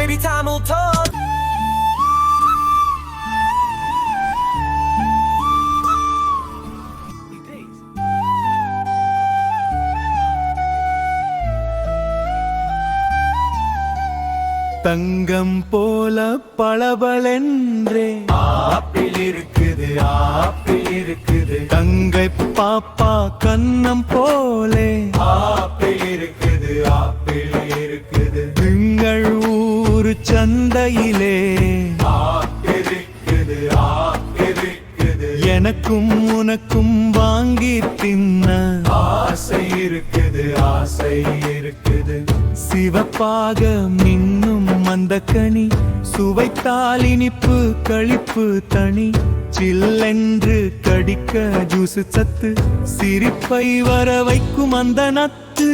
Baby Tamil talk. தங்கம் போல பளபளென்றே apple இருக்குது, apple இருக்குது, தங்கை பாப்பா கன்னம் போலே ஆப்பிள் இருக்குது, ஆப்பிள் இருக்குது, எங்கள் ஊரு சந்தையிலே ஆப்பிள் இருக்குது, ஆப்பிள் இருக்குது, எனக்கும் உனக்கும் வாங்கி தின்ன ஆசை இருக்குது, ஆசை இருக்குது, சிவப்பாக மின்னும் அந்த கனி சுவைத்தால் இனிப்பு களிப்பு தனி சில்லென்று கடிக்க ஜூசு சத்து சிரிப்பை வர வைக்கும் அந்த நத்து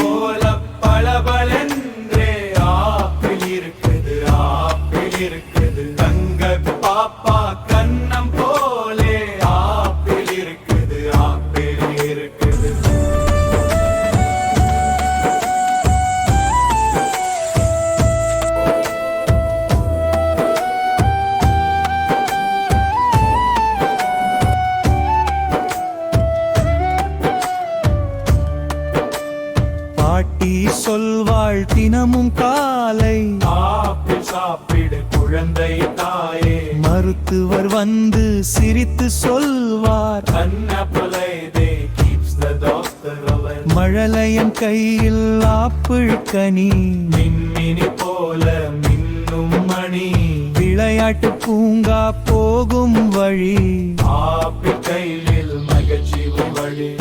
போல பளபளென்றே ஆப்பிள் இருக்குது, ஆப்பிள் இருக்குது, தங்க பாப்பா கன்னம் போலே ஆப்பிள் இருக்குது, ஆப்பிள் இருக்குது. பாட்டி சொல்வாள் தினமும் காலை ஆப்பிள் சாப்பிடு குழந்தை தாயே, மருத்துவர் வந்து சிரித்து சொல்வார் an apple a day keeps the doctor away. மழலையன் கையில் ஆப்பிள் கனி மின்மினி போல மின்னும் மணி, விளையாட்டு பூங்கா போகும் வழி ஆப்பிள் கையில் மகிழ்ச்சி வழி,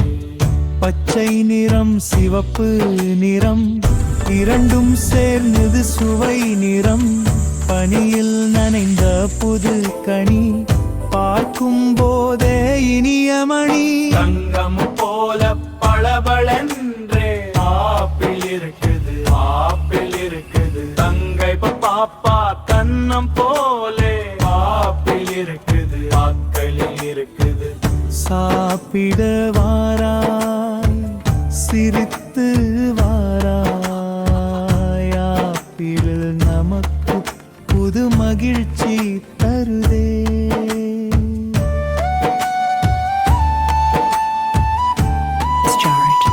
பச்சை நிறம் சிவப்பு நிறம் இரண்டும் சேர்ந்தது சுவை நிறம் பனியில் நனைந்த புது கனி பார்க்கும் போதே இனிய மணி தங்கம் போல பளபளென்றே ஆப்பிள் இருக்குது, ஆப்பிள் இருக்குது, தங்கை பாப்பா கன்னம் போலே ஆப்பிள் இருக்குது, ஆக்களில் இருக்குது. சாப்பிட வாராய் சிரித்து வாராய் ஆப்பிள் நமக்கு புது மகிழ்ச்சி தருதே Start.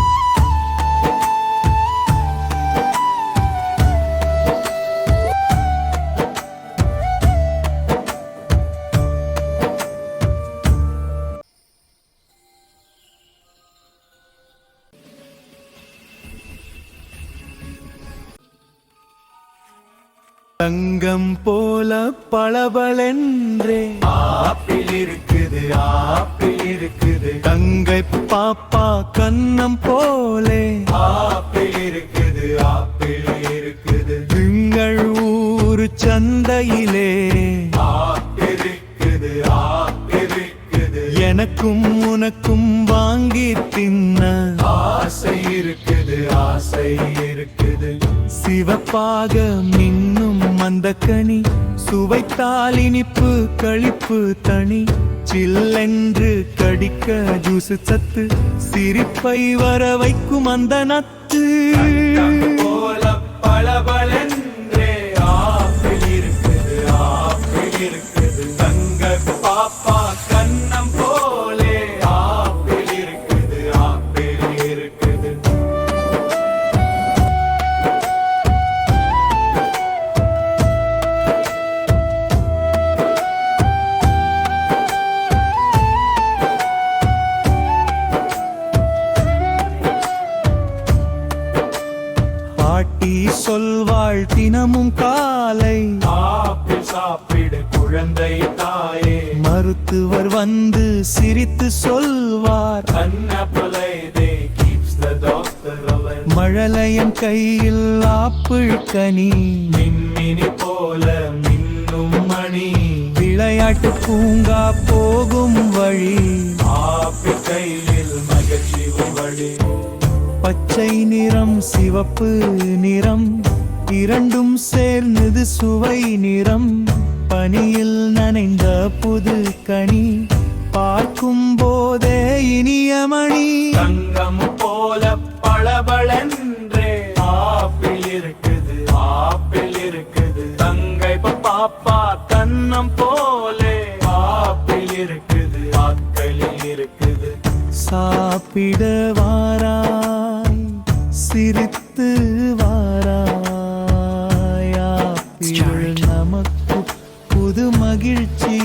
தங்கம் போல பளபளென்றே ஆப்பிள் இருக்குது, ஆப்பிள் இருக்குது, தங்கை பாப்பா கன்னம் போலே ஆப்பிள் இருக்குது, ஆப்பிள் இருக்குது, எங்கள் ஊரு சந்தையிலே ஆப்பிள் இருக்குது, ஆப்பிள் இருக்குது, எனக்கும் உனக்கும் வாங்கி தின்ன ஆசை இருக்குது, ஆசை இருக்குது, சிவப்பாக மின்னும் அந்த கனி சுவைத்தால் இனிப்பு களிப்பு தனி சில்லென்று கடிக்க ஜூசு சத்து சிரிப்பை வர வைக்கும் அந்த நத்து போல பளபளென்றே ஆப்பிள் இருக்குது, ஆப்பிள் இருக்குது, தங்க பாப்பா கன்னம் போலே ஆப்பிள் இருக்குது, ஆப்பிள் இருக்குது. பாட்டி சொல்வாள் தினமும் காலை ஆப்பிள் சாப்பிடு குழந்தை தாயே, மருத்துவர் வந்து சிரித்து சொல்வார் an apple a day keeps the doctor away. மழலையன் கையில் ஆப்பிள் கனி மின்மினி போல மின்னும் மணி, விளையாட்டு பூங்கா போகும் வழி ஆப்பிள் கையில் மகிழ்ச்சி வழி, பச்சை நிறம் சிவப்பு நிறம் இரண்டும் சேர்ந்தது சுவை நிறம் பனியில் நனைந்த புது கனி பார்க்கும் போதே இனிய மணி தங்கம் போல பளபளென்றே ஆப்பிள் இருக்குது, ஆப்பிள் சாப்பிட வாராய் சிரித்து வாராய் ஆப்பிள் நமக்கு புது மகிழ்ச்சி